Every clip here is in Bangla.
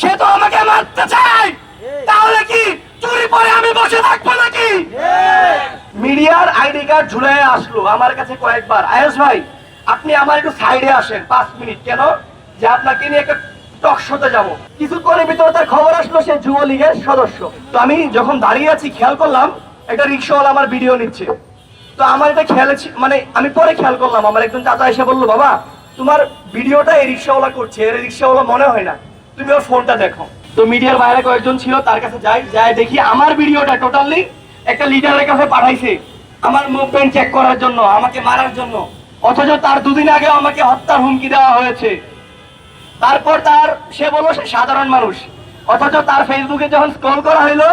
সে তো আমাকে মারতে চায়, তাহলে কি চুরি পরে আমি বসে থাকবো নাকি? মিডিয়ার আইডি কার্ড ঝুলে আসলো আমার কাছে কয়েকবার, আয়েশ ভাই আপনি আমার একটু সাইডে আসেন 5 মিনিট। কেন? যে আপনাকে নিয়ে একটা টক শোতে যাবো। কিছুক্ষণের ভিতরে তার খবর আসলো সে যুবলীগের সদস্য। তো আমি যখন দাঁড়িয়ে আছি খেয়াল করলাম একটা রিক্সাওয়ালা আমার ভিডিও নিচ্ছে। তো আমার এটা খেয়াল মানে আমি পরে খেয়াল করলাম, আমার একজন চাচা এসে বললো, বাবা তোমার ভিডিওটা এই রিক্সাওয়ালা করছে, এর রিক্সাওয়ালা মনে হয় না, তুমি ওর ফোনটা দেখো। তো মিডিয়ার বাইরে কয়েকজন ছিল, তার কাছে যাই দেখি আমার ভিডিওটা টোটালি একটা লিডারের কাছে পাঠাইছে আমার মুভমেন্ট চেক করার জন্য, আমাকে মারার জন্য। অথচ তার 2 দিন আগে আমাকে হত্যার হুমকি দেওয়া হয়েছে। তারপর সে বললো সে সাধারণ মানুষ, অথচ তার ফেসবুকে যখন স্ক্রল করা হইলো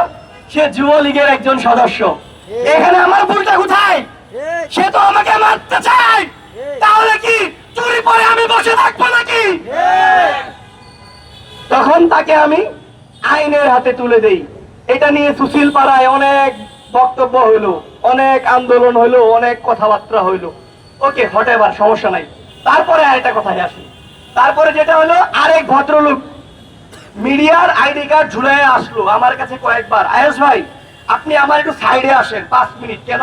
সে যুবলীগের একজন সদস্য। এখানে আমার ভুলটা কোথায়? সে তো আমাকে মারতে চায়, তাহলে কি চুরি পরে আমি বসে থাকবো নাকি? তখন তাকে আমি আইনের হাতে তুলে দেই। এটা নিয়ে সুশীল পাড়ায় অনেক বক্তব্য হইলো, অনেক আন্দোলন হইলো, অনেক কথাবার্তা হইলো। ওকে হটেবার সমস্যা নাই। তারপরে আরেকটা কথায় আসি। তারপরে যেটা হলো আরেক ভদ্রলোক মিডিয়ার আইডি কার্ড ঝুলে আসলো আমার কাছে কয়েকবার, আয়েশ ভাই আপনি আমার একটু সাইডে আসেন 5 মিনিট। কেন?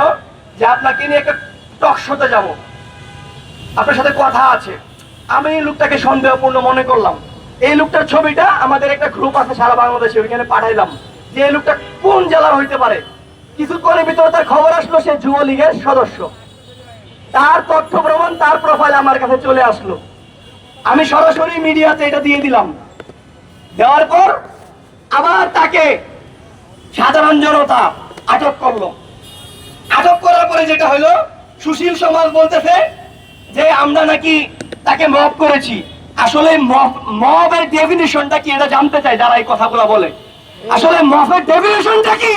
যে আপনাকে নিয়ে একটা টক শোতে যাবো, আপনার সাথে কথা আছে। আমি লোকটাকে সন্দেহপূর্ণ মনে করলাম। এই লোকটার ছবিটা আমাদের একটা গ্রুপ আছে সারা বাংলাদেশে, ওইখানে পাঠাইলাম যে এই লোকটা কোন জেলার হইতে পারে। কিছুক্ষণের ভিতরে তার খবর আসলো সে যুবলীগের সদস্য। তার তথ্য প্রমাণ, তার প্রোফাইল আমার কাছে চলে আসলো। আমি সরাসরি মিডিয়াতে এটা দিয়ে দিলাম। দেওয়ার পর আবার তাকে সাধারণ জনতা আটক করলো। আটক করার পরে যেটা হলো সুশীল সমাজ বলতেছে যে আমরা নাকি তাকে মব করেছি। আসলে মবের ডেফিনিশনটা কি এটা জানতে চাই যারা এই কথাগুলো বলে। আসলে মবের ডেফিনিশনটা কি